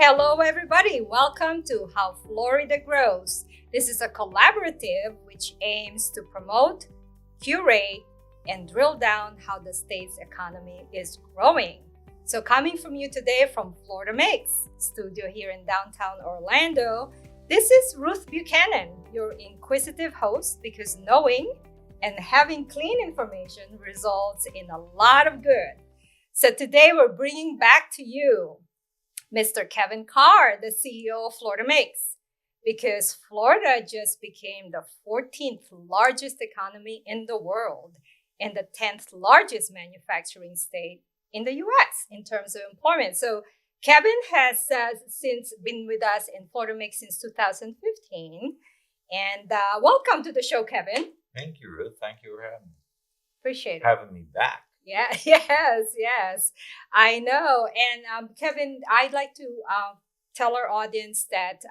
Hello, everybody. Welcome to How Florida Grows. This is a collaborative which aims to promote, curate, and drill down how the state's economy is growing. So, coming from you today from FloridaMakes studio here in downtown Orlando, this is Ruth Buchannon, your inquisitive host, because knowing and having clean information results in a lot of good. So, today we're bringing back to you Mr. Kevin Carr, the CEO of FloridaMakes, because Florida just became the 14th largest economy in the world and the 10th largest manufacturing state in the US in terms of employment. So Kevin has since been with us in FloridaMakes since 2015. And welcome to the show, Kevin. Thank you, Ruth. Thank you for Appreciate it. having me back. Yeah, yes, I know. And Kevin, I'd like to tell our audience that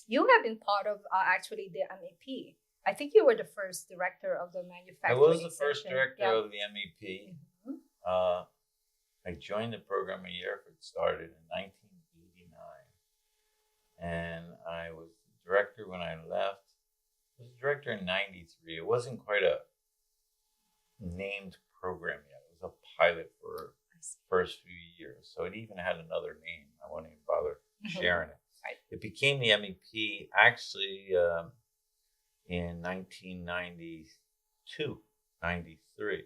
you have been part of actually the MEP. I think you were the first director of the manufacturing. I was the first section. director Yeah. of the MEP. I joined the program a year after it started in 1989. And I was director when I left. I was director in 93. It wasn't quite a named program yet. It was a pilot for the first few years. So it even had another name. I won't even bother sharing it. Right. It became the MEP actually in 1992, 93.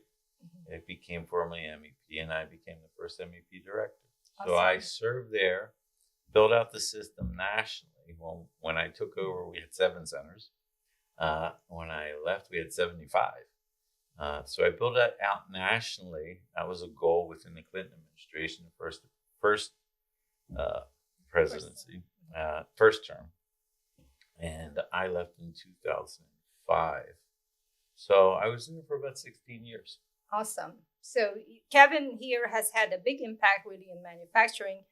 It became formally MEP, and I became the first MEP director. Awesome. So I served there, built out the system nationally. Well, when I took over, we had 7 centers. When I left, we had 75. So I built that out nationally. That was a goal within the Clinton administration, the first presidency, first term. And I left in 2005. So I was there for about 16 years. Awesome. So Kevin here has had a big impact really in manufacturing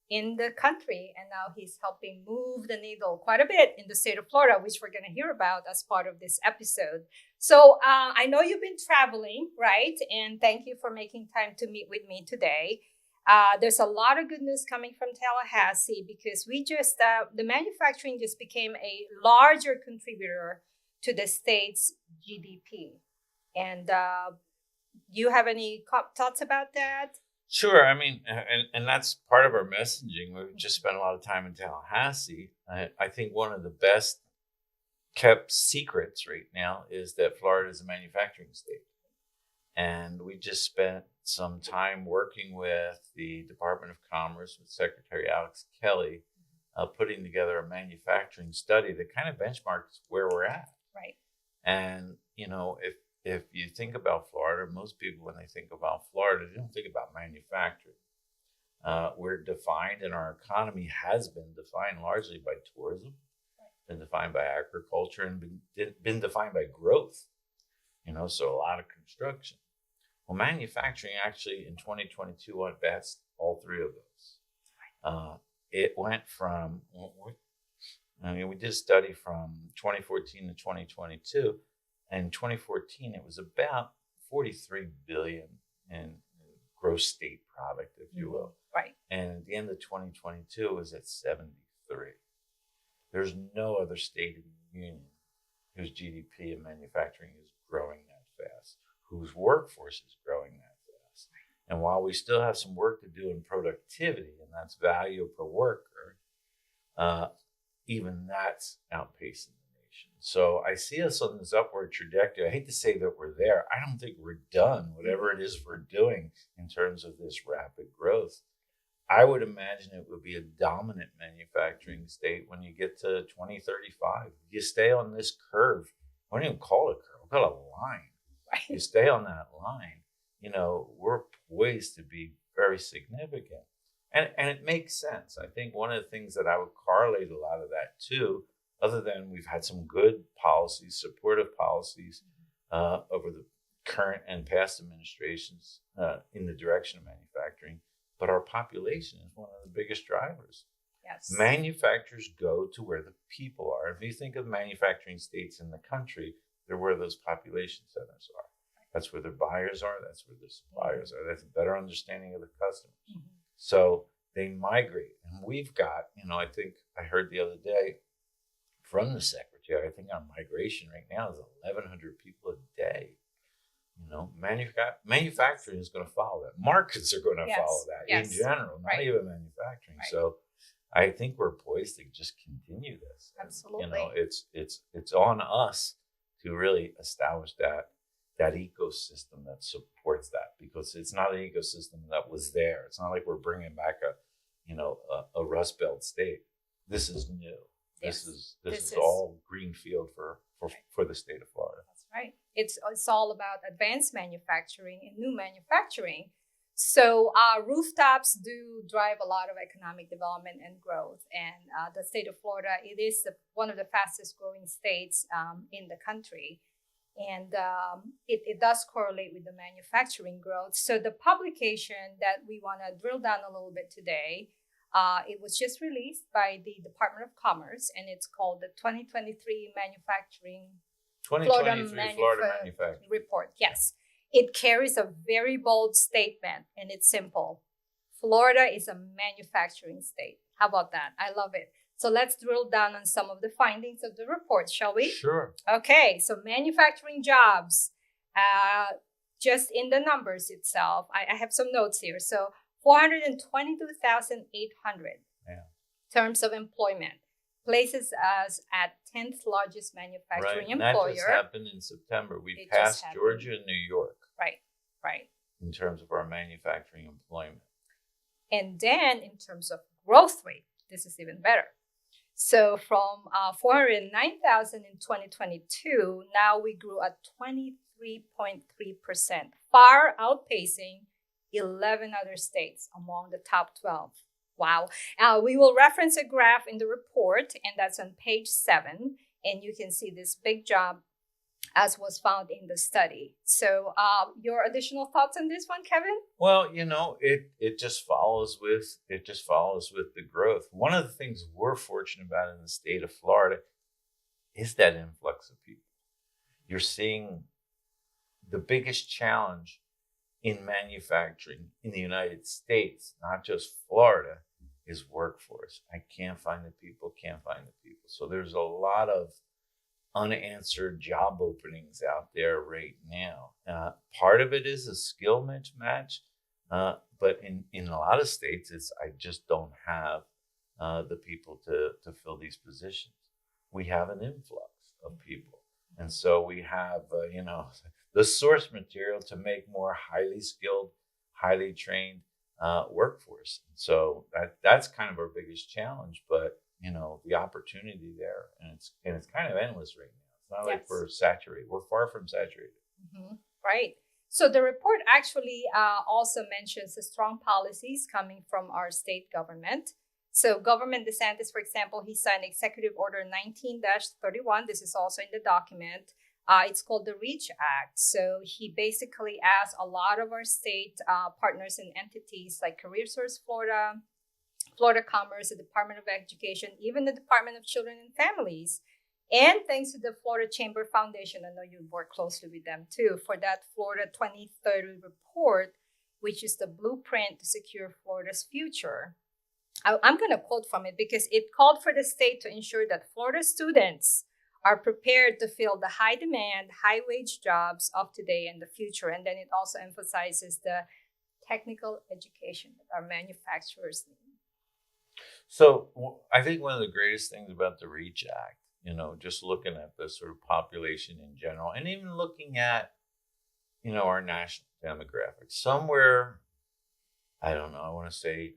in the country, and now he's helping move the needle quite a bit in the state of Florida, which we're going to hear about as part of this episode. So I know you've been traveling, right? And thank you for making time to meet with me today. There's a lot of good news coming from Tallahassee because the manufacturing just became a larger contributor to the state's GDP. And you have any thoughts about that? Sure. I mean, and that's part of our messaging. We've just spent a lot of time in Tallahassee. I think one of the best kept secrets right now is that Florida is a manufacturing state. And we just spent some time working with the Department of Commerce, with Secretary Alex Kelly, putting together a manufacturing study that kind of benchmarks where we're at. Right. And, you know, if you think about Florida, most people, when they think about Florida, they don't think about manufacturing. We're defined, and our economy has been defined largely by tourism, been defined by agriculture, and been defined by growth. You know, so a lot of construction. Well, manufacturing actually in 2022 went past all 3 of those. It went from, we did a study from 2014 to 2022. And in 2014, it was about 43 billion in gross state product, if you will. Right. And at the end of 2022, it was at 73. There's no other state in the union whose GDP and manufacturing is growing that fast, whose workforce is growing that fast. And while we still have some work to do in productivity, and that's value per worker, even that's outpacing. So I see us on this upward trajectory. I hate to say that we're there. I don't think we're done, whatever it is we're doing in terms of this rapid growth. I would imagine it would be a dominant manufacturing state when you get to 2035. If you stay on this curve, I don't even call it a curve, we call it a line. Right. You stay on that line, you know, we're poised to be very significant. And it makes sense. I think one of the things that I would correlate a lot of that to, other than we've had some good policies, supportive policies over the current and past administrations in the direction of manufacturing, but our population is one of the biggest drivers. Yes. Manufacturers go to where the people are. If you think of manufacturing states in the country, they're where those population centers are. That's where their buyers are. That's where their suppliers are. That's a better understanding of the customers. So they migrate. And we've got, I think I heard the other day from the secretary, I think our migration right now is 1,100 people a day. Manufacturing is going to follow that. Markets are going to follow that in general, not even manufacturing. Right. So I think we're poised to just continue this. Absolutely. It's on us to really establish that ecosystem that supports that, because it's not an ecosystem that was there. It's not like we're bringing back a Rust Belt state. This is new. This is all greenfield for the state of Florida. That's right. It's all about advanced manufacturing and new manufacturing. So rooftops do drive a lot of economic development and growth. And the state of Florida, it is one of the fastest growing states in the country. And it does correlate with the manufacturing growth. So the publication that we want to drill down a little bit today, it was just released by the Department of Commerce, and it's called the 2023 Florida Manufacturing Report. Yes. It carries a very bold statement, and it's simple. Florida is a manufacturing state. How about that? I love it. So let's drill down on some of the findings of the report, shall we? Sure. Okay, so manufacturing jobs, just in the numbers itself, I have some notes here. So 422,800 terms of employment, places us at 10th largest manufacturing employer. That just happened in September. We passed Georgia and New York. Right. In terms of our manufacturing employment. And then in terms of growth rate, this is even better. So from 409,000 in 2022, now we grew at 23.3%, far outpacing 11 other states among the top 12. Wow. We will reference a graph in the report, and that's on page 7. And you can see this big jump as was found in the study. So your additional thoughts on this one, Kevin? Well, it just follows with the growth. One of the things we're fortunate about in the state of Florida is that influx of people. You're seeing the biggest challenge in manufacturing in the United States, not just Florida, is workforce. I can't find the people. So there's a lot of unanswered job openings out there right now. Part of it is a skill mismatch, but in a lot of states, I just don't have the people to fill these positions. We have an influx of people, and so we have the source material to make more highly skilled, highly trained workforce. So that's kind of our biggest challenge, but the opportunity there, and it's kind of endless right now. It's not like we're saturated. We're far from saturated. Mm-hmm. Right. So the report actually also mentions the strong policies coming from our state government. So Governor DeSantis, for example, he signed Executive Order 19-31. This is also in the document. It's called the REACH Act. So he basically asked a lot of our state partners and entities like CareerSource Florida, FloridaCommerce, the Department of Education, even the Department of Children and Families, and thanks to the Florida Chamber Foundation, I know you work closely with them too, for that Florida 2030 report, which is the blueprint to secure Florida's future. I'm going to quote from it because it called for the state to ensure that Florida students are prepared to fill the high demand, high wage jobs of today and the future. And then it also emphasizes the technical education that our manufacturers need. So I think one of the greatest things about the REACH Act, just looking at the sort of population in general, and even looking at, our national demographics, somewhere, I don't know, I want to say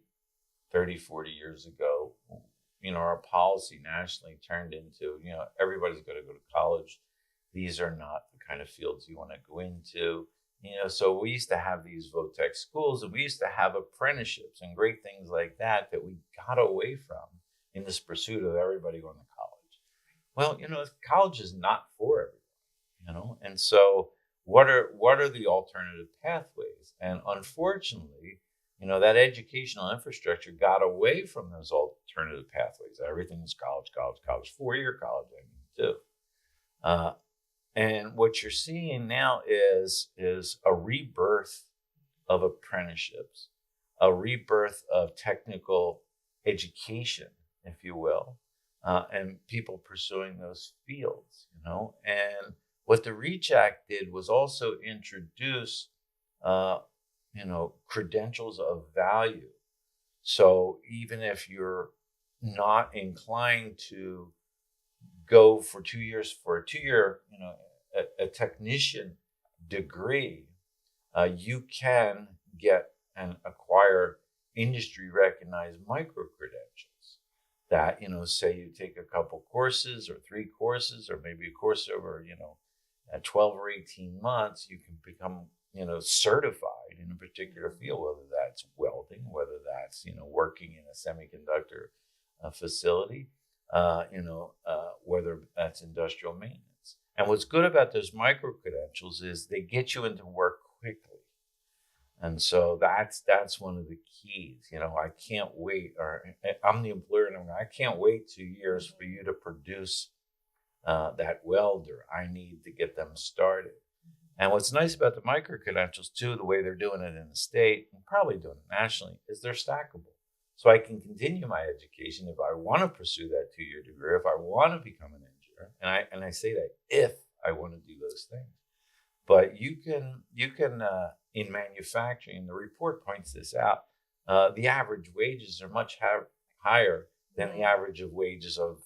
30, 40 years ago, our policy nationally turned into, everybody's got to go to college. These are not the kind of fields you want to go into. So we used to have these VOTEC schools, and we used to have apprenticeships and great things like that we got away from in this pursuit of everybody going to college. Well, college is not for everyone, and so what are the alternative pathways? And unfortunately, that educational infrastructure got away from those alternative pathways. Everything is college, 4-year college, too. And what you're seeing now is a rebirth of apprenticeships, a rebirth of technical education, if you will, and people pursuing those fields, And what the REACH Act did was also introduce, credentials of value. So even if you're not inclined to go for 2 years for a 2-year, a technician degree, you can get and acquire industry recognized micro credentials that, say you take a couple courses or 3 courses or maybe a course over, 12 or 18 months, you can become, certified in a particular field, whether that's welding, whether that's, working in a semiconductor facility, whether that's industrial maintenance. And what's good about those micro credentials is they get you into work quickly. And so that's one of the keys. I can't wait, or I'm the employer, and I can't wait 2 years for you to produce that welder. I need to get them started. And what's nice about the micro credentials too, the way they're doing it in the state and probably doing it nationally, is they're stackable. So I can continue my education if I want to pursue that 2-year degree, if I want to become an engineer, and I say that if I want to do those things. But you can in manufacturing, the report points this out, the average wages are much higher than the average of wages of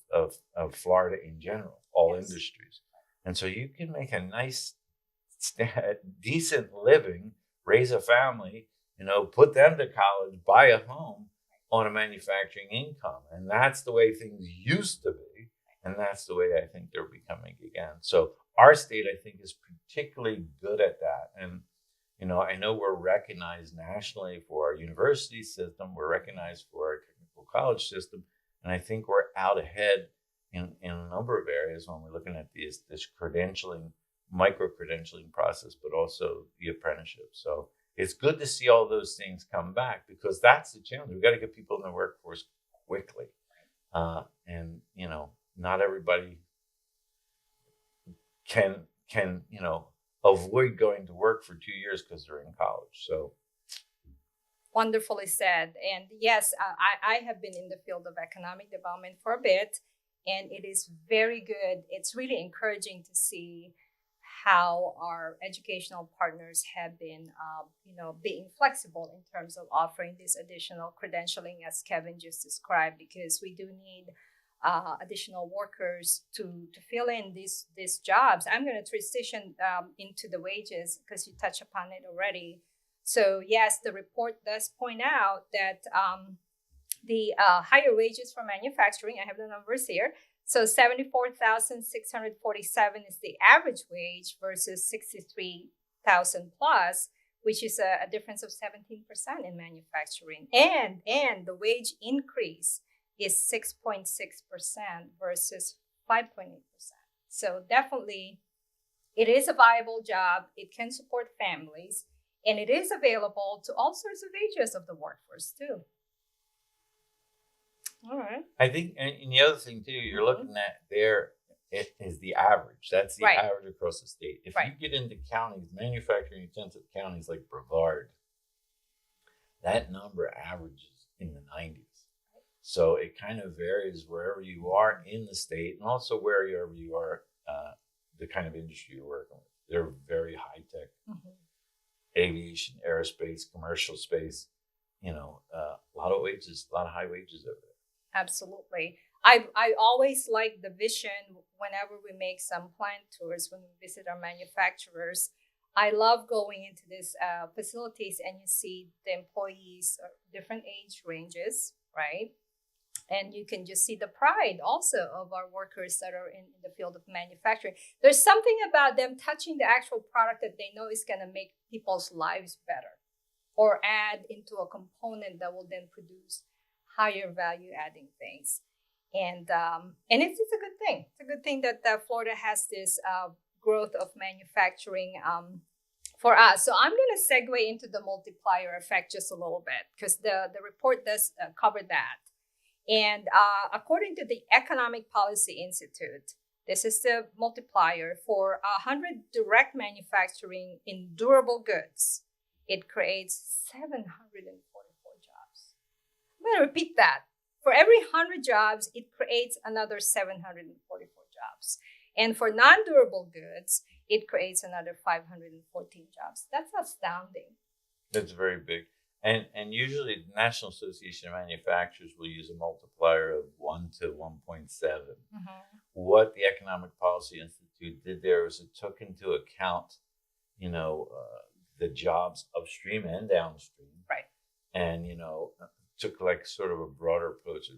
Florida in general, all industries. And so you can make a nice, decent living, raise a family, put them to college, buy a home on a manufacturing income. And that's the way things used to be. And that's the way I think they're becoming again. So our state, I think, is particularly good at that. And, I know we're recognized nationally for our university system. We're recognized for our technical college system. And I think we're out ahead in a number of areas when we're looking at this credentialing, micro-credentialing process, but also the apprenticeship. So it's good to see all those things come back, because that's the challenge. We've got to get people in the workforce quickly. And, not everybody can avoid going to work for 2 years because they're in college. So wonderfully said. And yes, I have been in the field of economic development for a bit, and it is very good. It's really encouraging to see how our educational partners have been, being flexible in terms of offering this additional credentialing, as Kevin just described, because we do need additional workers to fill in these jobs. I'm going to transition into the wages because you touched upon it already. So yes, the report does point out that the higher wages for manufacturing, I have the numbers here. So 74,647 is the average wage versus 63,000 plus, which is a difference of 17% in manufacturing. And the wage increase is 6.6% versus 5.8%. So definitely, it is a viable job. It can support families, and it is available to all sorts of ages of the workforce too. All right. I think, and the other thing too, you're looking at there, it is the average. That's the average across the state. If you get into counties, manufacturing intensive counties like Brevard, that number averages in the 90s. So it kind of varies wherever you are in the state, and also wherever you are, the kind of industry you're working with. They're very high tech, aviation, aerospace, commercial space. A lot of wages, a lot of high wages over there. Absolutely. I always like the vision whenever we make some plant tours, when we visit our manufacturers. I love going into these facilities, and you see the employees are different age ranges, right? And you can just see the pride also of our workers that are in the field of manufacturing. There's something about them touching the actual product that they know is going to make people's lives better, or add into a component that will then produce higher value adding things. And it's a good thing. It's a good thing that Florida has this growth of manufacturing for us. So I'm going to segue into the multiplier effect just a little bit, because the report does cover that. And according to the Economic Policy Institute, this is the multiplier for 100 direct manufacturing in durable goods. It creates 744 I'm going to repeat that. For every 100 jobs, it creates another 744 jobs. And for non-durable goods, it creates another 514 jobs. That's astounding. That's very big. And usually the National Association of Manufacturers will use a multiplier of 1 to 1.7. Mm-hmm. What the Economic Policy Institute did there is it took into account, the jobs upstream and downstream. Right. And, took like sort of a broader approach.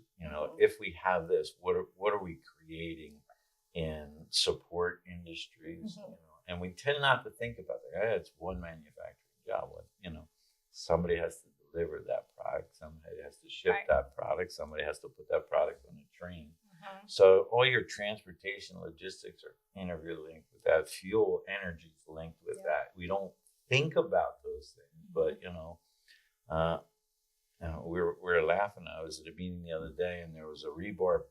If we have this, what are we creating in support industries? Mm-hmm. And we tend not to think about that. It's one manufacturing job. Somebody has to deliver that product. Somebody has to ship that product. Somebody has to put that product on a train. Mm-hmm. So all your transportation logistics are interlinked with that. Fuel, energy is linked with that. We don't think about those things, but we were laughing. I was at a meeting the other day, and there was a rebar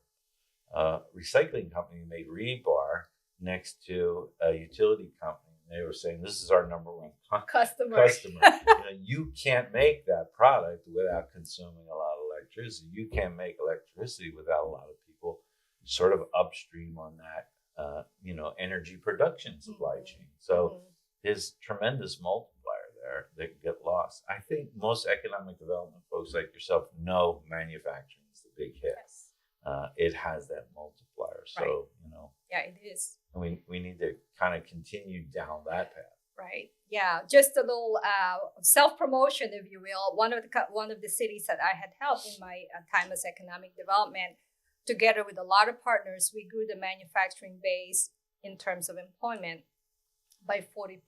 recycling company who made rebar next to a utility company. They were saying, this is our number one customer. You can't make that product without consuming a lot of electricity. You can't make electricity without a lot of people sort of upstream on that, energy production supply chain. So there's tremendous multiplier there that get lost. I think most economic development folks like yourself know manufacturing is the big hit. Yes. It has that multiplier. So, Yeah, it is. We need to kind of continue down that path. Right. Yeah. Just a little self-promotion, if you will. One of the cities that I had helped in my time as economic development, together with a lot of partners, we grew the manufacturing base in terms of employment by 40%.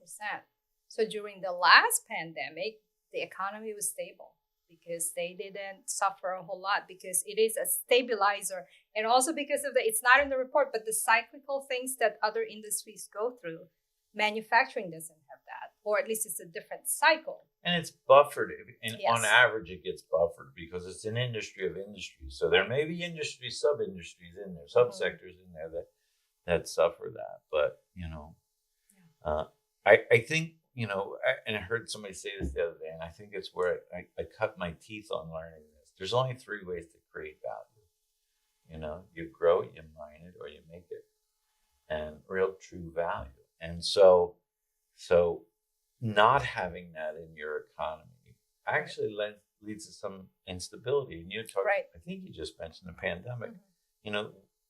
So during the last pandemic, the economy was stable because they didn't suffer a whole lot, because it is a stabilizer. And also because of it's not in the report, but the cyclical things that other industries go through, manufacturing doesn't have that, or at least it's a different cycle. And it's buffered. And on average, it gets buffered because it's an industry of industries. So there may be industry, sub-industries in there, subsectors in there that suffer that. But, I think, and I heard somebody say this the other day, and I think it's where I cut my teeth on learning this. There's only 3 ways to create value. You grow it, you mine it, or you make it. And real true value. And so not having that in your economy actually leads to some instability. And you talked, I think you just mentioned the pandemic.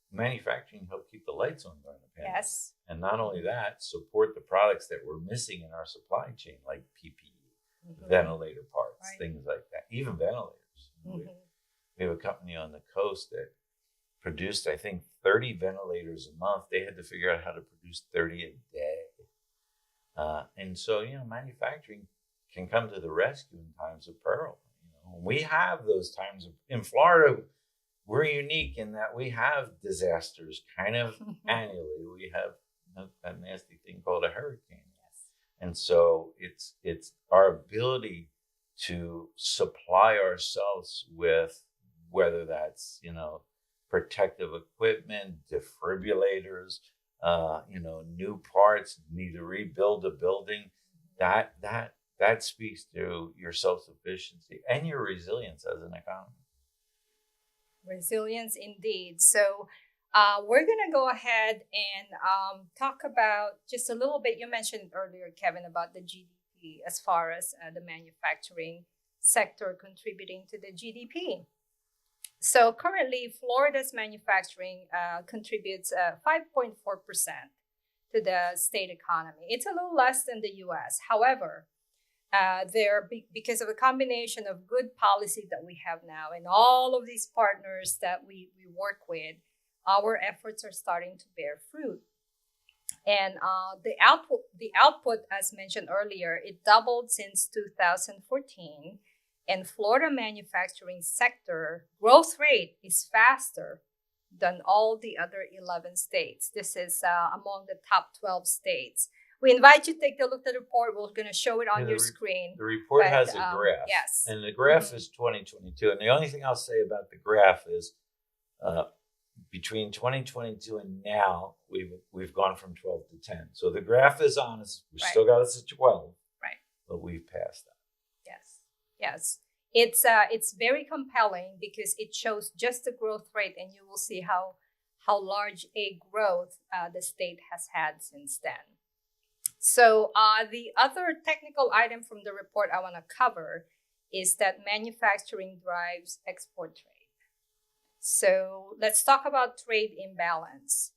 Manufacturing helped keep the lights on during the pandemic. Yes. And not only that, support the products that were missing in our supply chain, like PPE, ventilator parts, things like that, even ventilators. We have a company on the coast that produced, I think, 30 ventilators a month. They had to figure out how to produce 30 a day. And so, manufacturing can come to the rescue in times of peril. We have those times in Florida. We're unique in that we have disasters kind of annually. We have that nasty thing called a hurricane. Yes. And so it's our ability to supply ourselves with, whether that's, protective equipment, defibrillators, new parts, need to rebuild a building. That speaks to your self-sufficiency and your resilience as an economy. Resilience indeed. So we're going to go ahead and talk about just a little bit. You mentioned earlier, Kevin, about the GDP as far as the manufacturing sector contributing to the GDP. So currently, Florida's manufacturing contributes 5.4% to the state economy. It's a little less than the U.S. However, because of a combination of good policy that we have now and all of these partners that we work with, our efforts are starting to bear fruit. And the output, as mentioned earlier, it doubled since 2014. And Florida manufacturing sector growth rate is faster than all the other 11 states. This is among the top 12 states. We invite you to take a look at the report. We're going to show it on your screen. The report has a graph. Yes. And the graph is 2022. And the only thing I'll say about the graph is between 2022 and now, we've gone from 12 to 10. So the graph is honest. We still got us at 12. Right. But we've passed that. Yes. It's very compelling because it shows just the growth rate, and you will see how large a growth the state has had since then. So the other technical item from the report I want to cover is that manufacturing drives export trade. So let's talk about trade imbalance.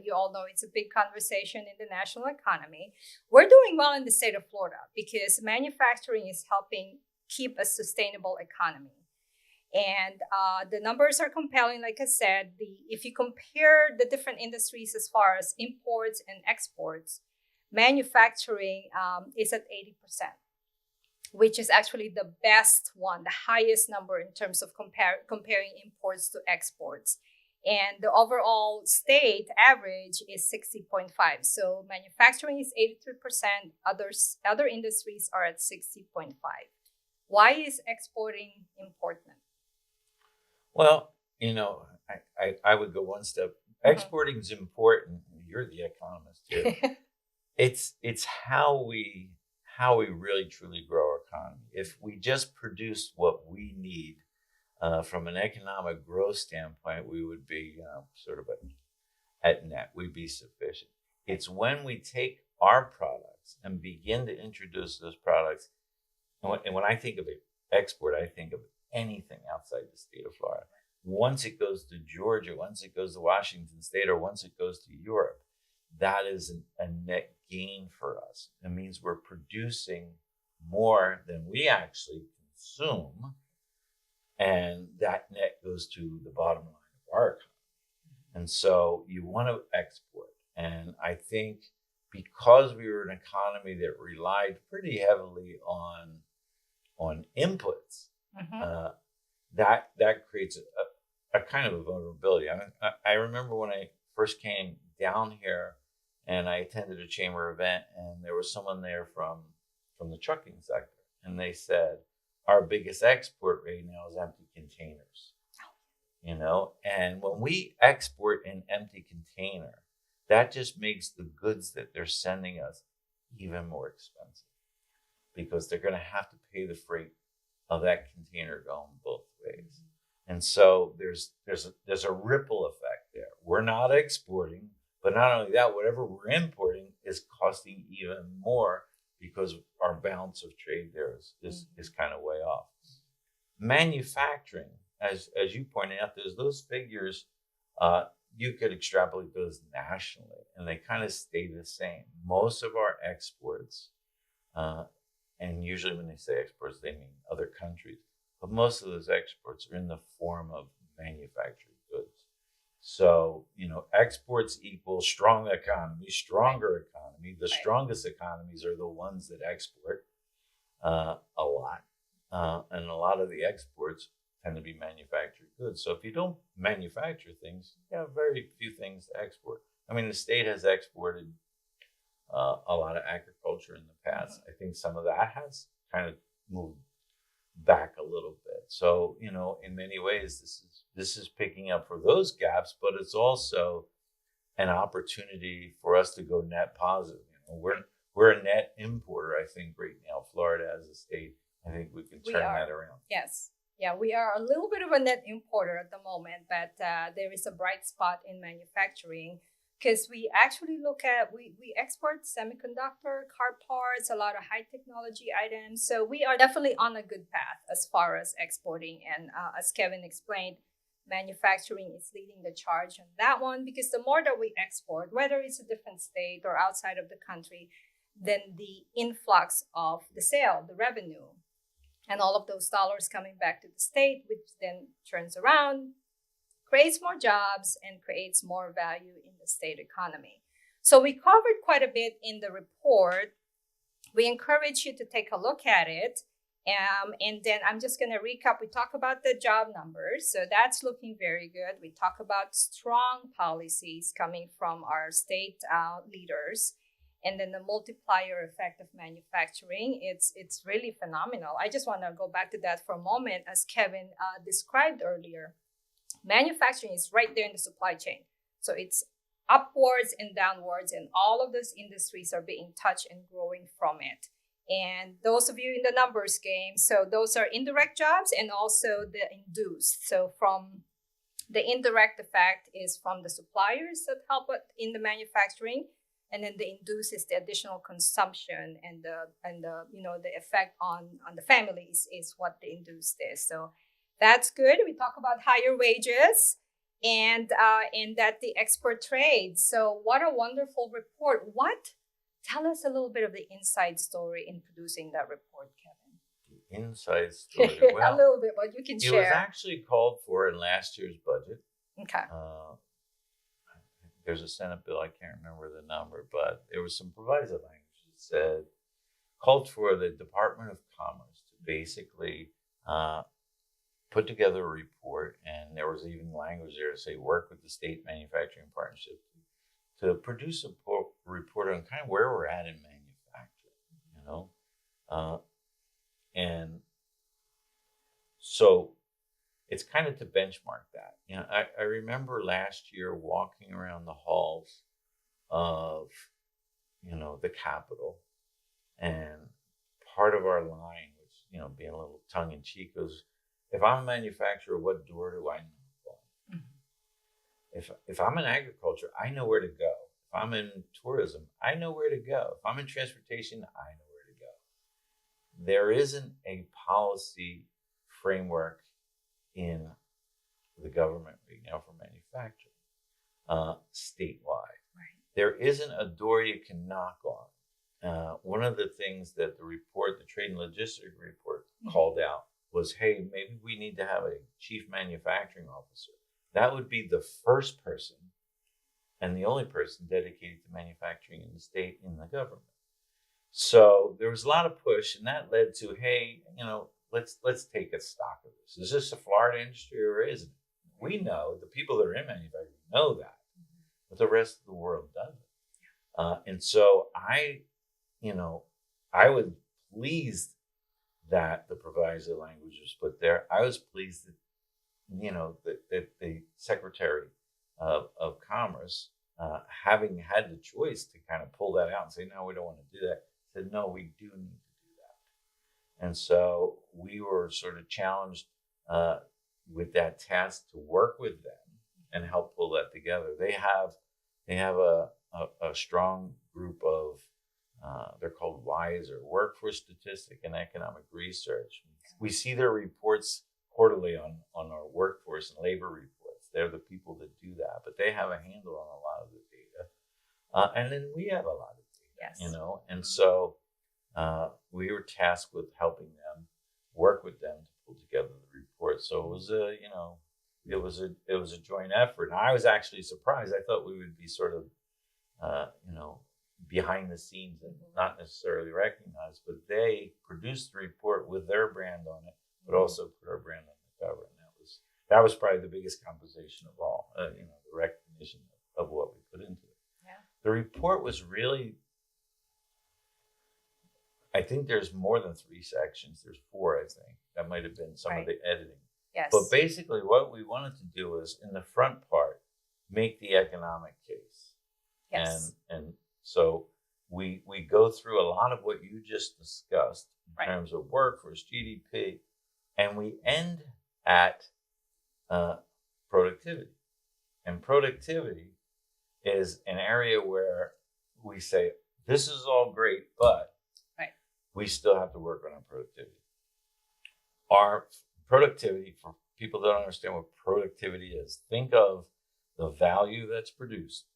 You all know it's a big conversation in the national economy. We're doing well in the state of Florida because manufacturing is helping keep a sustainable economy. And the numbers are compelling. Like I said, if you compare the different industries as far as imports and exports, manufacturing is at 80%, which is actually the best one, the highest number in terms of comparing imports to exports. And the overall state average is 60.5. So manufacturing is 83%. Other industries are at 60.5. Why is exporting important? Well, I would go one step. Exporting is important. You're the economist here. It's how we really truly grow our economy. If we just produce what we need from an economic growth standpoint, we would be sort of at net. We'd be sufficient. It's when we take our products and begin to introduce those products. And when I think of export, I think of anything outside the state of Florida. Once it goes to Georgia, once it goes to Washington State, or once it goes to Europe, that is a net gain for us. It means we're producing more than we actually consume, and that net goes to the bottom line of our economy. And so you want to export. And I think because we were an economy that relied pretty heavily on inputs, that creates a kind of a vulnerability. I remember when I first came down here and I attended a chamber event, and there was someone there from the trucking sector, and they said, our biggest export right now is empty containers. And when we export an empty container, that just makes the goods that they're sending us even more expensive, because they're going to have to pay the freight of that container going both ways. And so there's a ripple effect there. We're not exporting, but not only that, whatever we're importing is costing even more because our balance of trade there is kind of way off. Manufacturing, as you pointed out, there's those figures. You could extrapolate those nationally, and they kind of stay the same. Most of our exports, and usually when they say exports, they mean other countries, but most of those exports are in the form of manufactured goods. So, exports equal strong economy, stronger economy. The strongest economies are the ones that export a lot. And a lot of the exports tend to be manufactured goods. So if you don't manufacture things, you have very few things to export. I mean, the state has exported a lot of agriculture in the past. I think some of that has kind of moved back a little bit. So, in many ways, this is picking up for those gaps, but it's also an opportunity for us to go net positive. We're a net importer, I think, right now. Florida as a state, I think we can turn that around. Yes. Yeah, we are a little bit of a net importer at the moment, but there is a bright spot in manufacturing because we actually we export semiconductor, car parts, a lot of high technology items. So we are definitely on a good path as far as exporting. And as Kevin explained, manufacturing is leading the charge on that one, because the more that we export, whether it's a different state or outside of the country, then the influx of the sale, the revenue, and all of those dollars coming back to the state, which then turns around, creates more jobs and creates more value in the state economy. So we covered quite a bit in the report. We encourage you to take a look at it. And then I'm just going to recap. We talk about the job numbers. So that's looking very good. We talk about strong policies coming from our state leaders. And then the multiplier effect of manufacturing, it's really phenomenal. I just want to go back to that for a moment. As Kevin described earlier, manufacturing is right there in the supply chain. So it's upwards and downwards, and all of those industries are being touched and growing from it. And those of you in the numbers game, so those are indirect jobs and also the induced. So from the indirect effect is from the suppliers that help in the manufacturing, and then the induced is the additional consumption, and the the effect on the families is what the induced is. So that's good. We talk about higher wages and that the export trade. So what a wonderful report. Tell us a little bit of the inside story in producing that report, Kevin. The inside story. Well, a little bit, but you can share. It was actually called for in last year's budget. Okay. There's a Senate bill, I can't remember the number, but there was some proviso language that said, called for the Department of Commerce to basically put together a report, and there was even language there to say work with the state manufacturing partnership to produce a report on kind of where we're at in manufacturing, and so it's kind of to benchmark that. I remember last year walking around the halls of, the Capitol, and part of our line was, being a little tongue in cheek, was, if I'm a manufacturer, what door do I knock on? Mm-hmm. If I'm in agriculture, I know where to go. If I'm in tourism, I know where to go. If I'm in transportation, I know where to go. There isn't a policy framework in the government right now for manufacturing statewide. Right. There isn't a door you can knock on. One of the things that the Trade and Logistics report called out was, hey, maybe we need to have a chief manufacturing officer. That would be the first person and the only person dedicated to manufacturing in the state, in the government. So there was a lot of push, and that led to, hey, let's take a stock of this. Is this a Florida industry or isn't it? We know, the people that are in manufacturing know that, but the rest of the world doesn't. And so I was pleased that the proviso language was put there. I was pleased that the Secretary of Commerce, having had the choice to kind of pull that out and say, no, we don't want to do that, said, no, we do need to do that. And so we were sort of challenged with that task to work with them and help pull that together. They have a strong group of, they're called WISE, or Workforce Statistic and Economic Research. We see their reports quarterly on our workforce and labor reports. They're the people that do that, but they have a handle on a lot of the data. And then we have a lot of data, yes. And so we were tasked with helping them, work with them to pull together the report. So it was a joint effort. And I was actually surprised. I thought we would be sort of, behind the scenes and not necessarily recognized, but they produced the report with their brand on it, but also put our brand on the cover. And that was probably the biggest compensation of all, the recognition of what we put into it. Yeah. The report was really, I think there's more than 3 sections. There's 4, I think. That might have been some of the editing. Yes. But basically what we wanted to do is, in the front part, make the economic case. Yes. And so we go through a lot of what you just discussed in terms of workforce, GDP, and we end at productivity. And productivity is an area where we say, this is all great, but we still have to work on our productivity. Our productivity, for people that don't understand what productivity is, think of the value that's produced,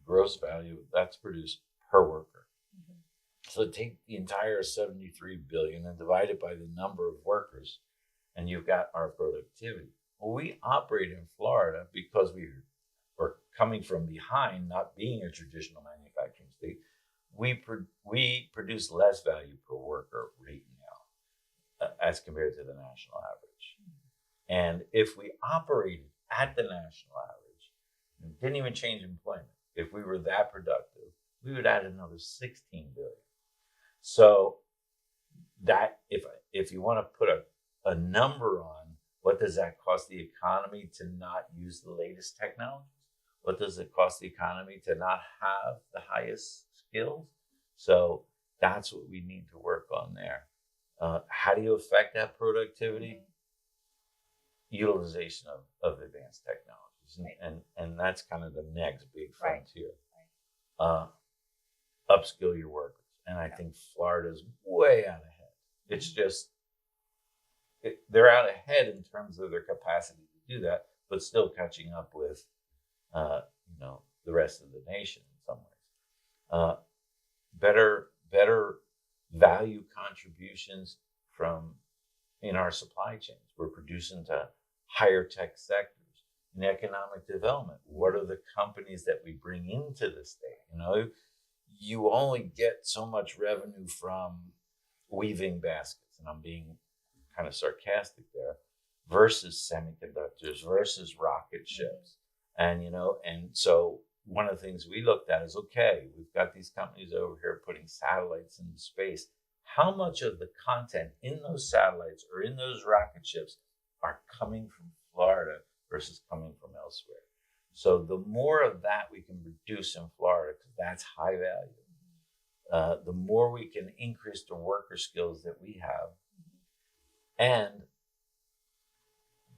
gross value that's produced per worker. Mm-hmm. So take the entire 73 billion and divide it by the number of workers, and you've got our productivity. Well, we operate in Florida because we're coming from behind, not being a traditional manufacturing state. We produce less value per worker right now as compared to the national average. Mm-hmm. And if we operated at the national average and didn't even change employment, if we were that productive, we would add another 16 billion. So that, if you want to put a number on what does that cost the economy to not use the latest technologies, what does it cost the economy to not have the highest skills? So That's what we need to work on there. How do you affect that productivity? Utilization of advanced technologies. And that's kind of the next big frontier. Upskill your workers. And I think Florida's way out ahead. It's just, they're out ahead in terms of their capacity to do that, but still catching up with, the rest of the nation in some ways. Better value contributions in our supply chains. We're producing to higher tech sectors. In economic development, what are the companies that we bring into the state? You only get so much revenue from weaving baskets, and I'm being kind of sarcastic there, versus semiconductors, versus rocket ships. And so one of the things we looked at is, okay, we've got these companies over here putting satellites into space. How much of the content in those satellites or in those rocket ships are coming from Florida versus coming from elsewhere? So the more of that we can produce in Florida, because that's high value, the more we can increase the worker skills that we have, and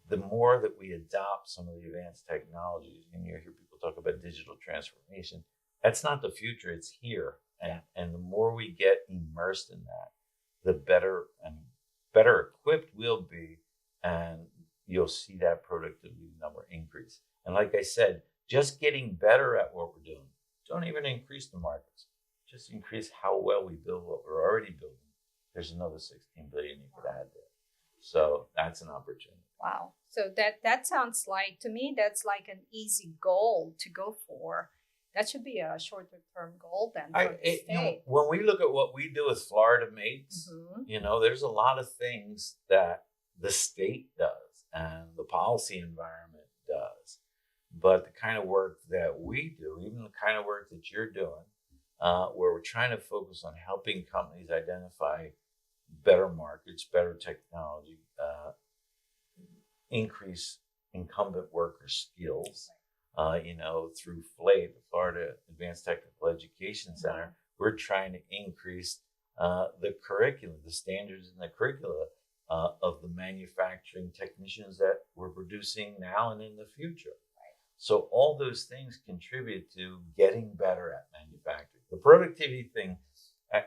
the more that we adopt some of the advanced technologies. And you hear people talk about digital transformation. That's not the future, it's here. And the more we get immersed in that, the better equipped we'll be, and you'll see that productivity number increase. And like I said, just getting better at what we're doing. Don't even increase the markets. Just increase how well we build what we're already building. There's another 16 billion you could add there. So that's an opportunity. Wow. So that sounds like, to me, that's like an easy goal to go for. That should be a shorter term goal then for the state. When we look at what we do with FloridaMakes, there's a lot of things that the state does and the policy environment does. But the kind of work that we do, even the kind of work that you're doing, where we're trying to focus on helping companies identify better markets, better technology, increase incumbent worker skills, through FLATE, the Florida Advanced Technical Education Center, we're trying to increase the curriculum, the standards in the curricula of the manufacturing technicians that we're producing now and in the future. So all those things contribute to getting better at manufacturing. The productivity thing,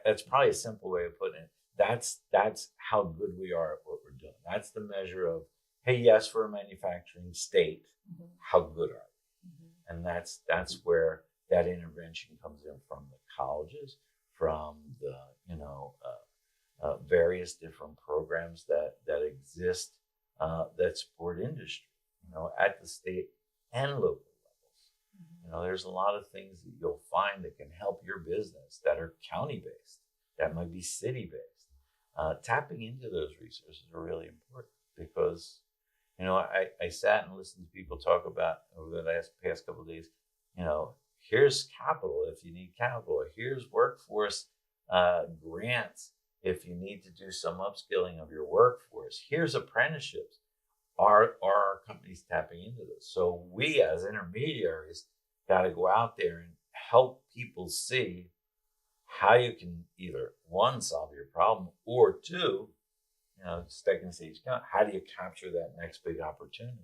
that's probably a simple way of putting it. That's how good we are at what we're doing. That's the measure of, hey, yes, we're a manufacturing state. How good are we? And that's where that intervention comes in, from the colleges, from the various different programs that exist that support industry, at the state and local levels. There's a lot of things that you'll find that can help your business that are county-based, that might be city-based. Tapping into those resources are really important, because, I sat and listened to people talk about over the past couple of days, here's capital if you need capital, here's workforce grants if you need to do some upskilling of your workforce, here's apprenticeships. Are our companies tapping into this? So we as intermediaries got to go out there and help people see how you can either, one, solve your problem, or two, second stage, how do you capture that next big opportunity?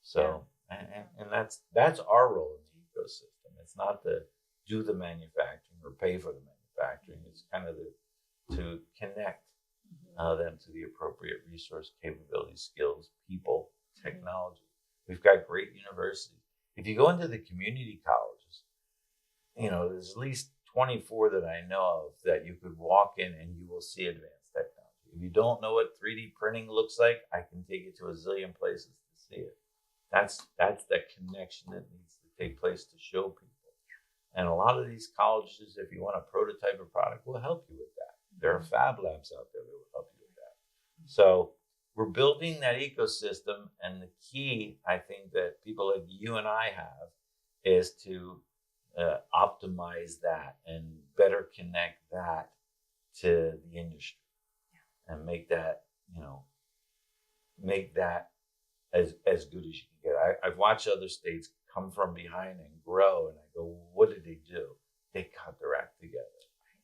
So, and that's our role in the ecosystem. It's not to do the manufacturing or pay for the manufacturing. It's kind of to connect them to the appropriate resource, capability, skills, people, technology. We've got great universities. If you go into the community colleges, there's at least 24 that I know of that you could walk in and you will see advanced technology. If you don't know what 3D printing looks like, I can take you to a zillion places to see it. That's the connection that needs to take place to show people. And a lot of these colleges, if you want to prototype a product, will help you with that. There are fab labs out there that will help you with that. So we're building that ecosystem, and the key, I think, that people like you and I have is to optimize that and better connect that to the industry, and make that as good as you can get. I've watched other states come from behind and grow, and I go, what did they do? They got their act together.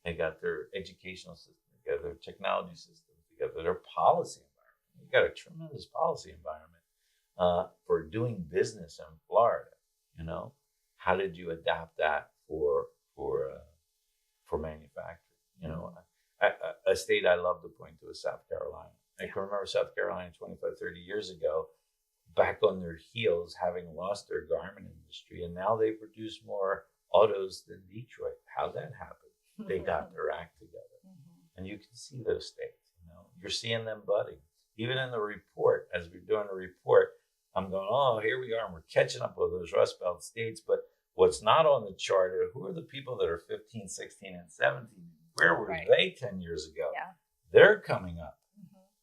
they got their educational system, they got their technology system, they got their policy environment. We got a tremendous policy environment for doing business in Florida. You know, how did you adapt that for manufacturing? You know, a state I love to point to is South Carolina. I can remember South Carolina 25, 30 years ago, back on their heels, having lost their garment industry, and now they produce more autos than Detroit. How'd that happen? They got their act together. And you can see those states, you know, you're seeing them budding. Even in the report, as we're doing a report, I'm going, oh, here we are, and we're catching up with those Rust Belt states. But what's not on the chart are who are the people that are 15, 16, and 17? Where were they 10 years ago? Yeah. They're coming up.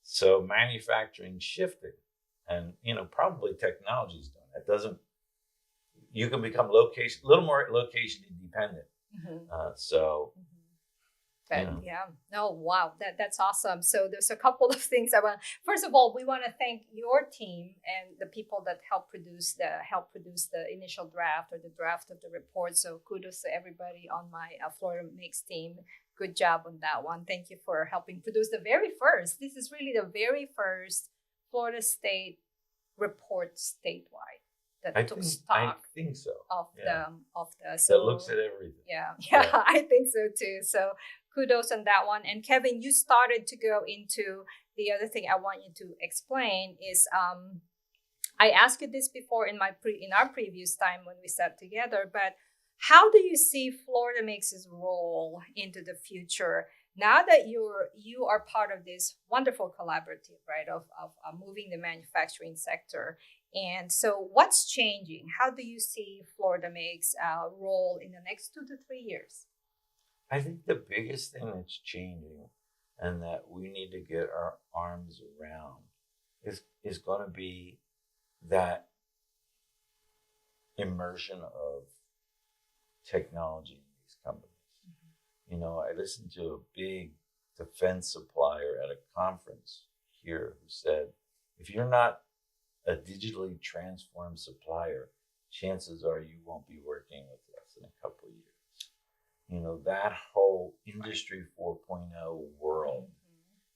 So manufacturing shifting, and, you know, probably technology's doing it. Doesn't, you can become a little more location independent. But yeah, no, wow, that's awesome. So there's a couple of things I want. First of all, we want to thank your team and the people that helped produce the initial draft or the draft of the report. So kudos to everybody on my FloridaMakes team. Good job on that one. Thank you for helping produce the very first. This is really the very first Florida state report statewide that took stock. I think so. Of the so that looks at everything. Yeah, I think so too. So kudos on that one. And Kevin, you started to go into the other thing I want you to explain is I asked you this before in our previous time when we sat together, but how do you see FloridaMakes' role into the future now that you are part of this wonderful collaborative, right, of moving the manufacturing sector? And so what's changing? How do you see FloridaMakes' role in the next 2 to 3 years? I think the biggest thing that's changing and that we need to get our arms around is going to be that immersion of technology in these companies. You know, I listened to a big defense supplier at a conference here who said, if you're not a digitally transformed supplier, chances are you won't be working with us in a couple of years. You know, that whole Industry 4.0 world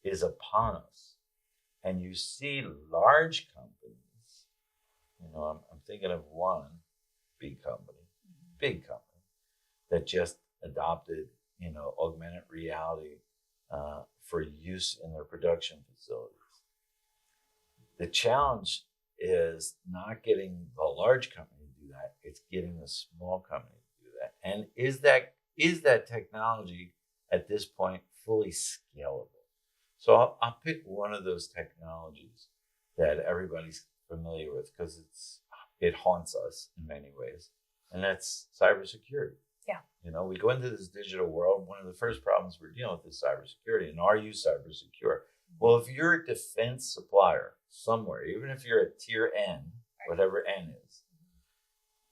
is upon us. And you see large companies, you know, I'm thinking of one big company, that just adopted, you know, augmented reality for use in their production facilities. The challenge is not getting the large company to do that, it's getting the small company to do that. And is that technology at this point fully scalable? So I'll pick one of those technologies that everybody's familiar with because it haunts us in many ways, and that's cybersecurity. Yeah. You know, we go into this digital world. One of the first problems we're dealing with is cybersecurity. And are you cyber secure? Well, if you're a defense supplier somewhere, even if you're at tier N, whatever N is,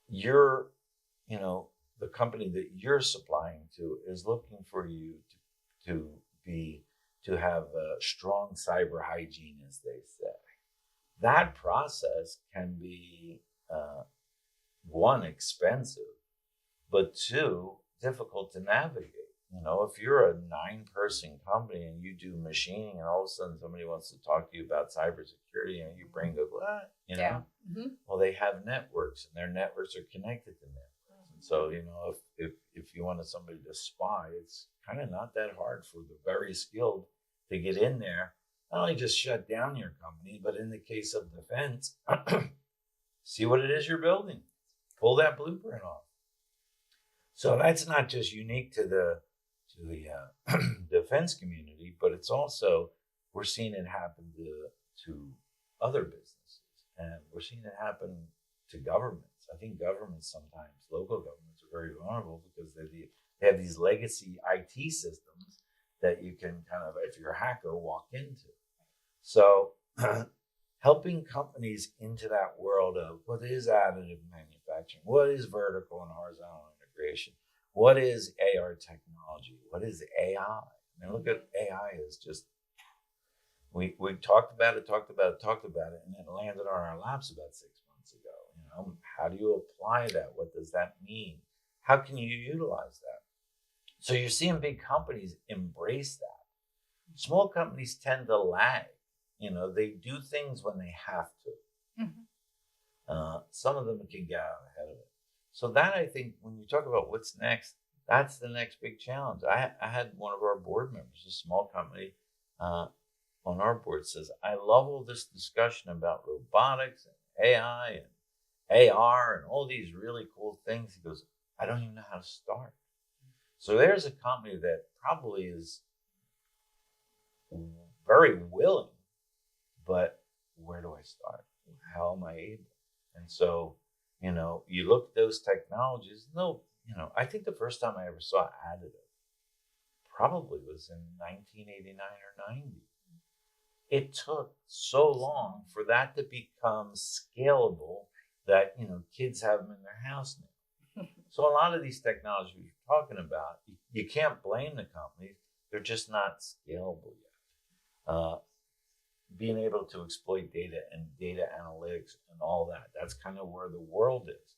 you're, you know, the company that you're supplying to is looking for you to have a strong cyber hygiene, as they say. That process can be one, expensive, but two, difficult to navigate. You know, if you're a 9-person company and you do machining and all of a sudden somebody wants to talk to you about cybersecurity and you bring up what? You know, well, they have networks and their networks are connected to networks. And so, you know, if you wanted somebody to spy, it's kind of not that hard for the very skilled to get in there, not only just shut down your company, but in the case of defense, see what it is you're building, pull that blueprint off. So that's not just unique to the defense community, but it's also, we're seeing it happen to other businesses, and we're seeing it happen to governments. I think governments sometimes, local governments, are very vulnerable because they have these legacy IT systems that you can kind of, if you're a hacker, walk into. So helping companies into that world of what is additive manufacturing, what is vertical and horizontal integration, what is AR technology, what is AI? I mean, look at AI as just, we talked about it, and it landed on our laps about 6 months ago. You know, how do you apply that? What does that mean? How can you utilize that? So you're seeing big companies embrace that. Small companies tend to lag. They do things when they have to. Some of them can get out ahead of it. So that, I think, when you talk about what's next, that's the next big challenge. I had one of our board members, a small company, on our board says, I love all this discussion about robotics and AI and AR and all these really cool things. He goes, I don't even know how to start. So there's a company that probably is very willing, but where do I start? How am I able? And so, you look at those technologies. No, I think the first time I ever saw additive probably was in 1989 or 90. It took so long for that to become scalable that, kids have them in their house now. So a lot of these technologies you're talking about, you can't blame the companies. They're just not scalable yet. Being able to exploit data and data analytics and all that, that's kind of where the world is.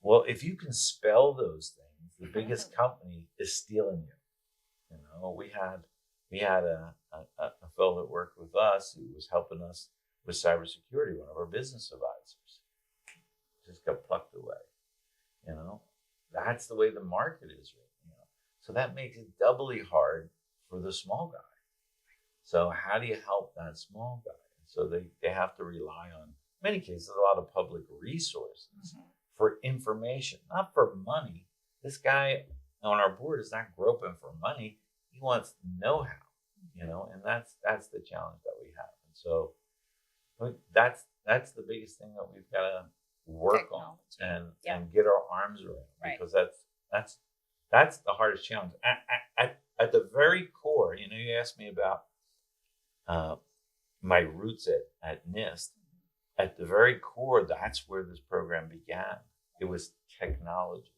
Well, if you can spell those things, the biggest company is stealing you. We had a fellow that worked with us who was helping us with cybersecurity, one of our business advisors. Just got plucked away. That's the way the market is right now. So that makes it doubly hard for the small guy. So how do you help that small guy? So they have to rely on, in many cases, a lot of public resources for information, not for money. This guy on our board is not groping for money. He wants know-how, and that's the challenge that we have. And so that's the biggest thing that we've got to work on and get our arms around, because that's the hardest challenge. At the very core, you asked me about my roots at NIST. At the very core, that's where this program began. It was technology.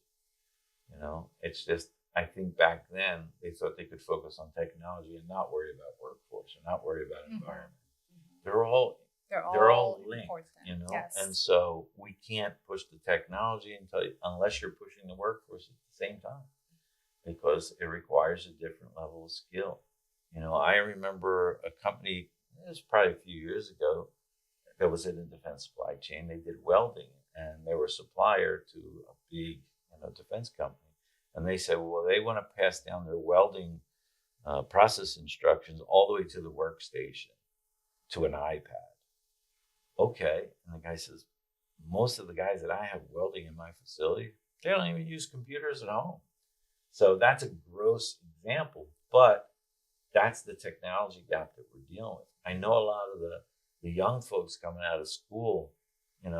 It's just, I think back then they thought they could focus on technology and not worry about workforce or not worry about environment. They're all linked, important. Yes. And so we can't push the technology unless you're pushing the workforce at the same time, because it requires a different level of skill. I remember a company, it was probably a few years ago, that was in the defense supply chain. They did welding, and they were a supplier to a big defense company. And they said, well, they want to pass down their welding process instructions all the way to the workstation, to an iPad. Okay. And the guy says, most of the guys that I have welding in my facility, they don't even use computers at home. So that's a gross example, but that's the technology gap that we're dealing with. I know a lot of the young folks coming out of school, they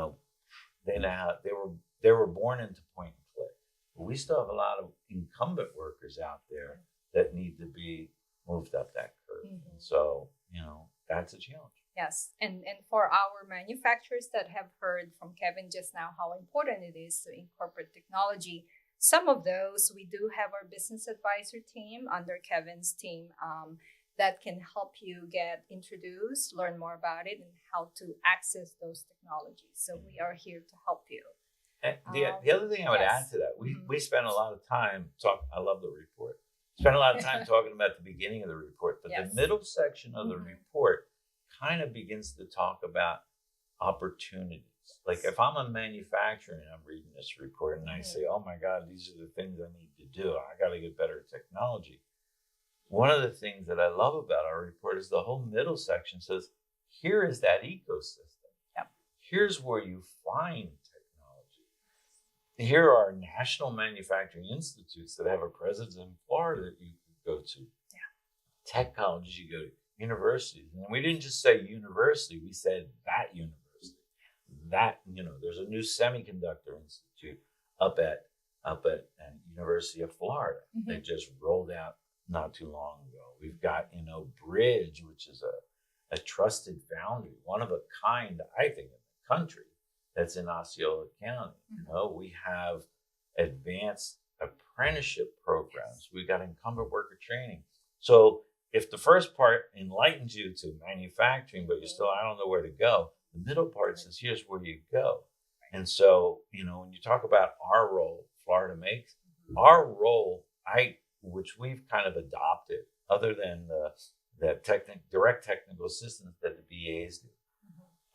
were born into point and click. But we still have a lot of incumbent workers out there that need to be moved up that curve. And so, that's a challenge. Yes. And for our manufacturers that have heard from Kevin just now how important it is to incorporate technology, some of those, we do have our business advisor team under Kevin's team that can help you get introduced, learn more about it, and how to access those technologies. So we are here to help you. And the other thing I would add to that, we spent a lot of time I love the report. Spent a lot of time talking about the beginning of the report, but the middle section of the report kind of begins to talk about opportunities. Like if I'm a manufacturer and I'm reading this report and I say, oh my God, these are the things I need to do. I got to get better technology. One of the things that I love about our report is the whole middle section says, here is that ecosystem. Yep. Here's where you find technology. Here are national manufacturing institutes that have a presence in Florida that you could go to. Yeah. Tech colleges you go to, universities. And we didn't just say university, we said that university. That, there's a new semiconductor institute up at University of Florida. They just rolled out not too long ago. We've got, Bridge, which is a trusted foundry, one of a kind, I think, in the country, that's in Osceola County. We have advanced apprenticeship programs. We've got incumbent worker training. So if the first part enlightens you to manufacturing, but I don't know where to go, the middle part says, here's where you go. And so, when you talk about our role, FloridaMakes, our role, I which we've kind of adopted, other than the direct technical assistance that the BAs do.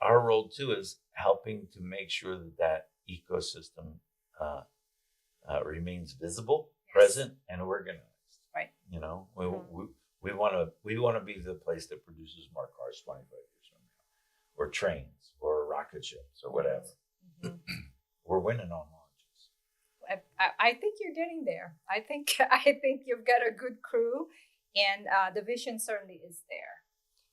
Our role too is helping to make sure that ecosystem remains visible, present, and organized. Right. You know, we want to be the place that produces more cars 25 years from now, or trains, or rocket ships, or whatever. We're winning on launches. I think you're getting there. I think you've got a good crew, and the vision certainly is there.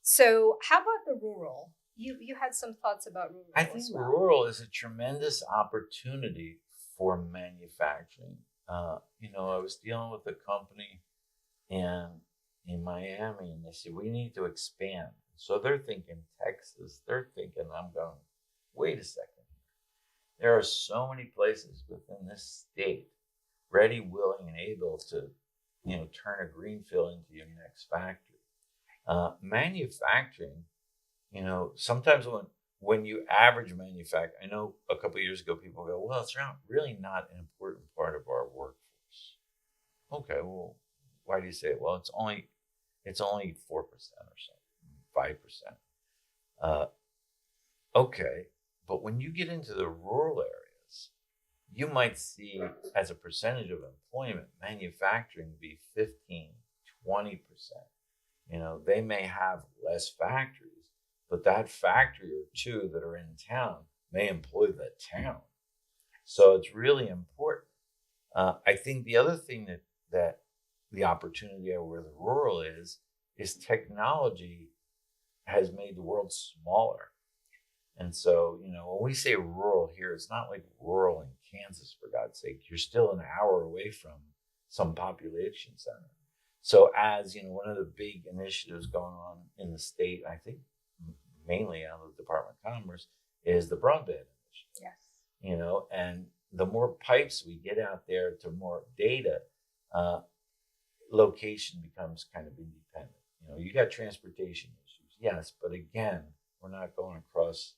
So, how about the rural? You had some thoughts about rural. I think rural is a tremendous opportunity for manufacturing. You know, I was dealing with a company in Miami, and they said, we need to expand. So they're thinking Texas. They're thinking, I'm going, wait a second. There are so many places within this state ready, willing, and able to, you know, turn a greenfield into your next factory. Manufacturing, you know, sometimes when you average manufacturing, I know a couple of years ago people go, well, it's really not an important part of our workforce. Okay, well, why do you say it? Well, it's only 4% or something, 5%. Okay, but when you get into the rural areas, you might see as a percentage of employment, manufacturing be 15, 20%. You know, they may have less factories, but that factory or two that are in town may employ the town. So it's really important. I think the other thing that the opportunity where the rural is technology has made the world smaller. And so, you know, when we say rural here, it's not like rural in Kansas, for God's sake. You're still an hour away from some population center. So as, you know, one of the big initiatives going on in the state, I think mainly out of the Department of Commerce, is the broadband initiative. Yes. You know, and the more pipes we get out there to more data, location becomes kind of independent. You know, you got transportation issues, yes, but again, we're not going across,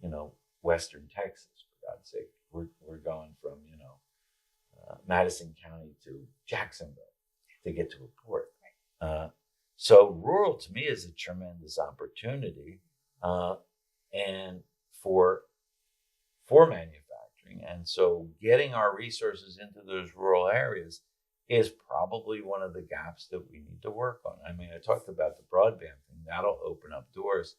you know, Western Texas, for God's sake. We're going from, you know, Madison County to Jacksonville to get to a port. Right. So rural to me is a tremendous opportunity, and for manufacturing. And so getting our resources into those rural areas is probably one of the gaps that we need to work on. I mean, I talked about the broadband thing. That'll open up doors.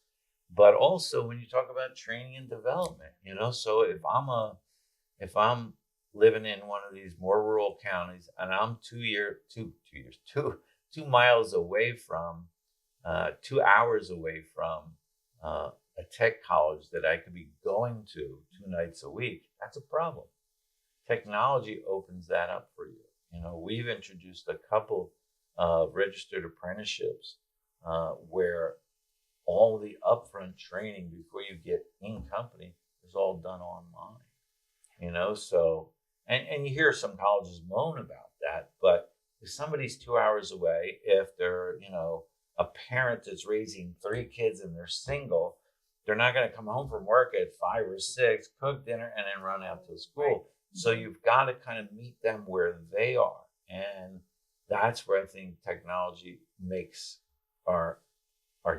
But also when you talk about training and development, you know, so if I'm living in one of these more rural counties and I'm 2 miles away from, 2 hours away from a tech college that I could be going to 2 nights a week, that's a problem. Technology opens that up for you. You know, we've introduced a couple of registered apprenticeships where all the upfront training before you get in company is all done online. You know, so, and you hear some colleges moan about that, but if somebody's 2 hours away, if they're, you know, a parent that's raising 3 kids and they're single, they're not going to come home from work at 5 or 6, cook dinner, and then run out to school. Right. So you've got to kind of meet them where they are. And that's where I think technology makes our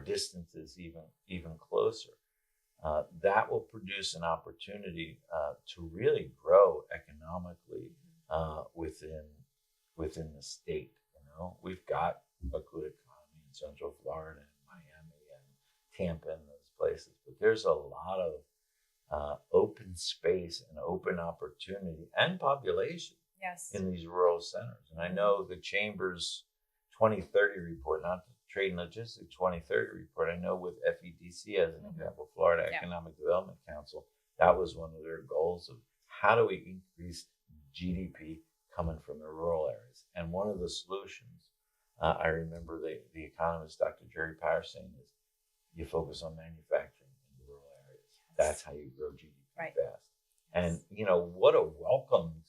distances even closer. That will produce an opportunity to really grow economically within the state. You know, we've got a good economy in Central Florida and Miami and Tampa and those places, but there's a lot of open space and open opportunity and population in these rural centers. And I know the Chamber's 2030 report, not the Trade and Logistics 2030 report, I know with FEDC as an example, Florida Economic Development Council, that was one of their goals of how do we increase GDP coming from the rural areas. And one of the solutions, I remember the economist, Dr. Jerry Power, saying is you focus on manufacturing in the rural areas. That's how you grow GDP fast. And, you know, what a welcomed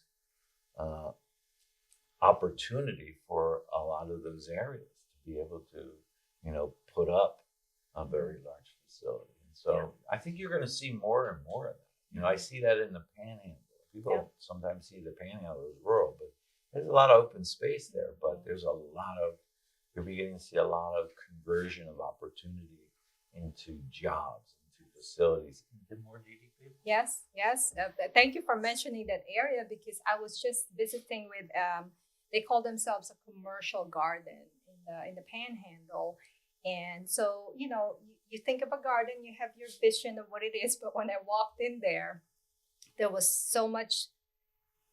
opportunity for a lot of those areas to be able to, you know, put up a very large facility. And so I think you're going to see more and more of that. You know, I see that in the Panhandle. People sometimes see the Panhandle as rural, but there's a lot of open space there. But you're beginning to see a lot of conversion of opportunity into jobs, into facilities, into more GDP. Yes, yes. Thank you for mentioning that area, because I was just visiting with, they call themselves a commercial garden in the Panhandle. And so, you think of a garden, you have your vision of what it is. But when I walked in there was so much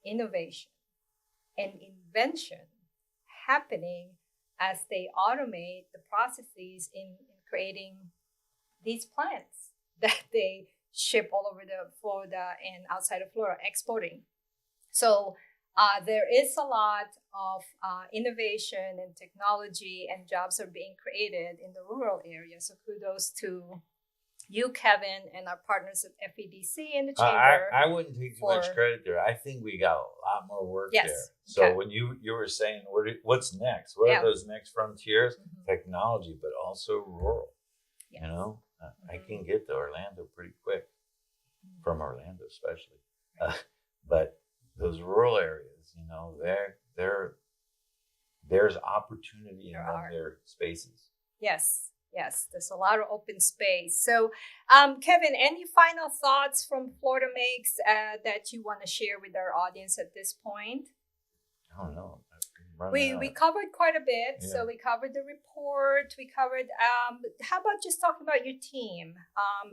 innovation and invention happening as they automate the processes in creating these plants that they ship all over the Florida and outside of Florida, exporting. So there is a lot of innovation and technology, and jobs are being created in the rural areas. So kudos to you, Kevin, and our partners at FEDC in the chamber. I wouldn't take too much credit there. I think we got a lot more work there. So okay. when you were saying what's next, what are those next frontiers? Technology, but also rural. Yes. I can get to Orlando pretty quick, from Orlando especially. But those rural areas, there's opportunity in their spaces. Yes, there's a lot of open space. So, Kevin, any final thoughts from FloridaMakes that you want to share with our audience at this point? I don't know. We covered quite a bit. Yeah. So we covered the report. We covered. How about just talking about your team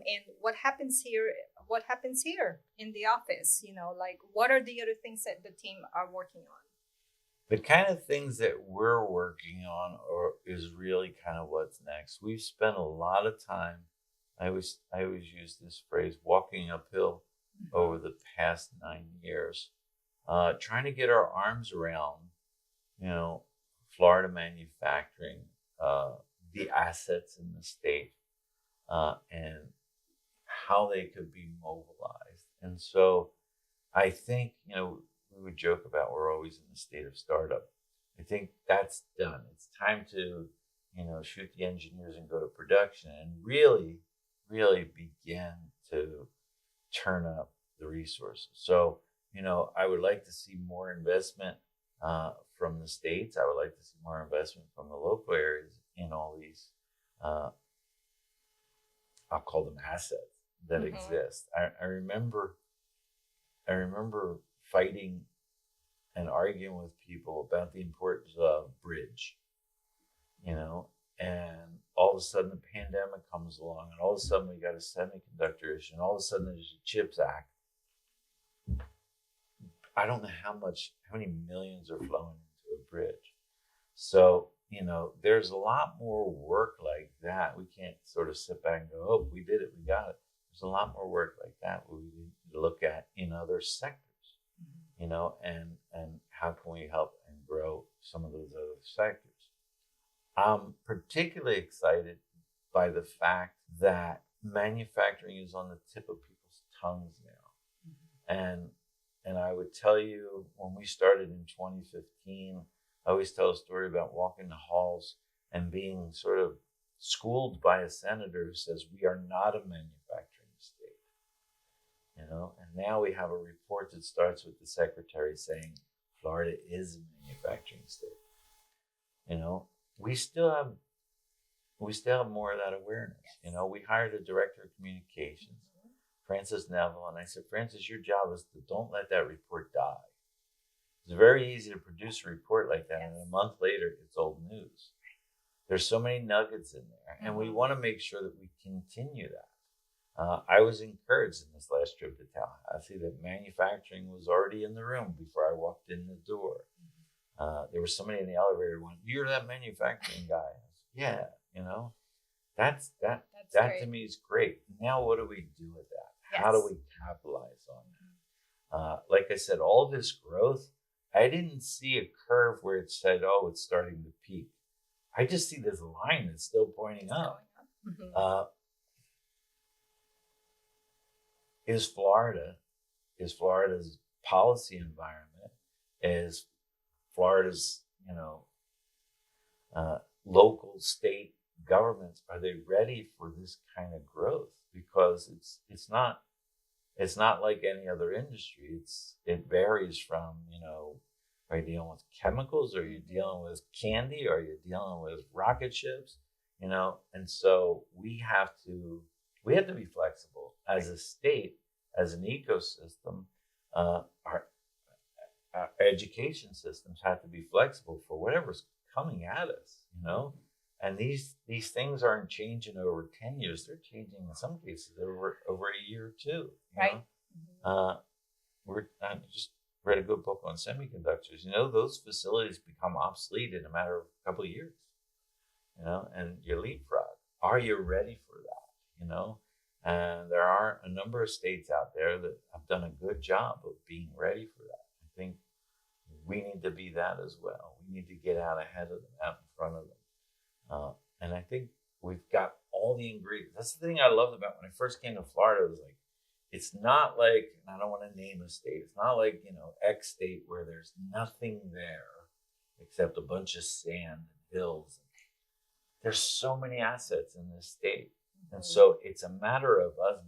and what happens here? What happens here in the office? Like what are the other things that the team are working on? The kind of things that we're working on is really kind of what's next. We've spent a lot of time. I always use this phrase, walking uphill, over the past 9 years, trying to get our arms around, Florida manufacturing, the assets in the state, and how they could be mobilized. And so I think, we would joke about we're always in the state of startup. I think that's done. It's time to, shoot the engineers and go to production and really, really begin to turn up the resources. So, I would like to see more investment from the states. I would like to see more investment from the local areas in all these, I'll call them assets that exist. I remember fighting and arguing with people about the importance of bridge, and all of a sudden the pandemic comes along, and all of a sudden we got a semiconductor issue, and all of a sudden there's a CHIPS Act. I don't know how many millions are flowing into a bridge. So, there's a lot more work like that. We can't sort of sit back and go, oh, we did it, we got it. There's a lot more work like that we need to look at in other sectors, and how can we help and grow some of those other sectors. I'm particularly excited by the fact that manufacturing is on the tip of people's tongues now. And I would tell you, when we started in 2015, I always tell a story about walking the halls and being sort of schooled by a senator who says, we are not a manufacturing state. And now we have a report that starts with the secretary saying, Florida is a manufacturing state. We still have more of that awareness. We hired a director of communications, Francis Neville, and I said, Francis, your job is to don't let that report die. It's very easy to produce a report like that, and a month later, it's old news. There's so many nuggets in there, and we want to make sure that we continue that. I was encouraged in this last trip to Tallahassee that manufacturing was already in the room before I walked in the door. There was somebody in the elevator who went, you're that manufacturing guy. I said, yeah, That's that to me is great. Now, what do we do with that? Yes. How do we capitalize on that? Like I said, all this growth, I didn't see a curve where it said, oh, it's starting to peak. I just see this line that's still pointing up. Is Florida's policy environment, is Florida's, local, state governments, are they ready for this kind of growth? Because it's not like any other industry. It varies from, Are you dealing with chemicals? Are you dealing with candy? Are you dealing with rocket ships? You know, and so we have to be flexible as a state, as an ecosystem. Our education systems have to be flexible for whatever's coming at us, you know. And these things aren't changing over 10 years; they're changing in some cases over a year or two. Right. I just read a good book on semiconductors. You know, those facilities become obsolete in a matter of a couple of years. You know, and you leapfrog. Are you ready for that? You know, and there are a number of states out there that have done a good job of being ready for that. I think we need to be that as well. We need to get out ahead of them, out in front of them. And I think we've got all the ingredients. That's the thing I loved about when I first came to Florida. It was like, it's not like, and I don't want to name a state, it's not like, you know, X state where there's nothing there except a bunch of sand and hills. There's so many assets in this state. And so it's a matter of us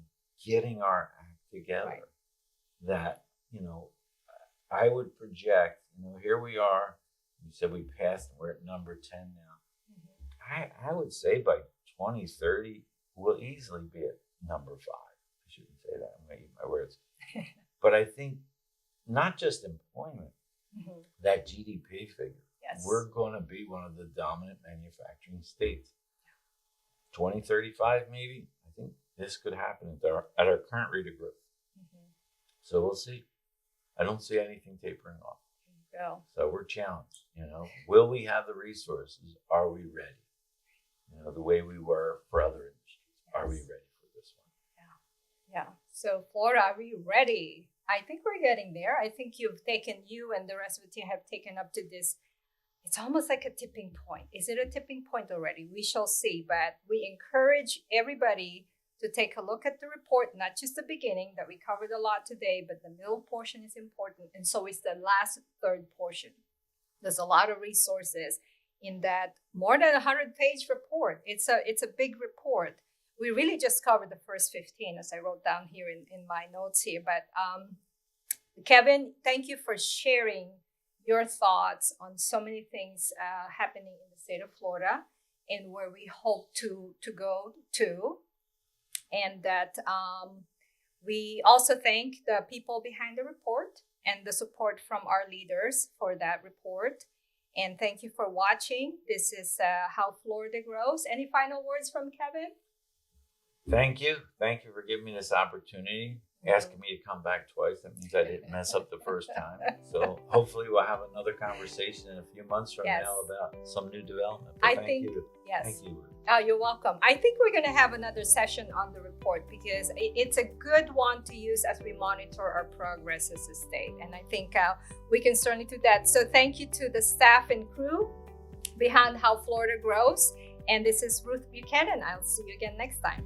getting our act together. Right. That, you know, I would project, you know, here we are. You said we passed and we're at number 10 now. I would say by 2030, we'll easily be at number 5. I shouldn't say that. I'm making my words. But I think not just employment, that GDP figure. Yes. We're going to be one of the dominant manufacturing states. 2035, maybe. I think this could happen at our current rate of growth. So we'll see. I don't see anything tapering off. So we're challenged. You know, will we have the resources? Are we ready? You know, the way we were for other industries. Are we ready for this one? Yeah. So Florida, are we ready? I think we're getting there. I think you and the rest of the team have taken up to this. It's almost like a tipping point. Is it a tipping point already? We shall see. But we encourage everybody to take a look at the report, not just the beginning that we covered a lot today, but the middle portion is important. And so is the last third portion. There's a lot of resources in that more than 100-page report. It's a big report. We really just covered the first 15, as I wrote down here in my notes here. But Kevin, thank you for sharing your thoughts on so many things happening in the state of Florida and where we hope to go to. And that we also thank the people behind the report and the support from our leaders for that report. And thank you for watching. This is How Florida Grows. Any final words from Kevin? Thank you. Thank you for giving me this opportunity. Asking me to come back twice. That means I didn't mess up the first time. So hopefully we'll have another conversation in a few months from now about some new development. But thank you. Yes. Thank you. Oh, you're welcome. I think we're going to have another session on the report because it's a good one to use as we monitor our progress as a state. And I think we can certainly do that. So thank you to the staff and crew behind How Florida Grows. And this is Ruth Buchannon. I'll see you again next time.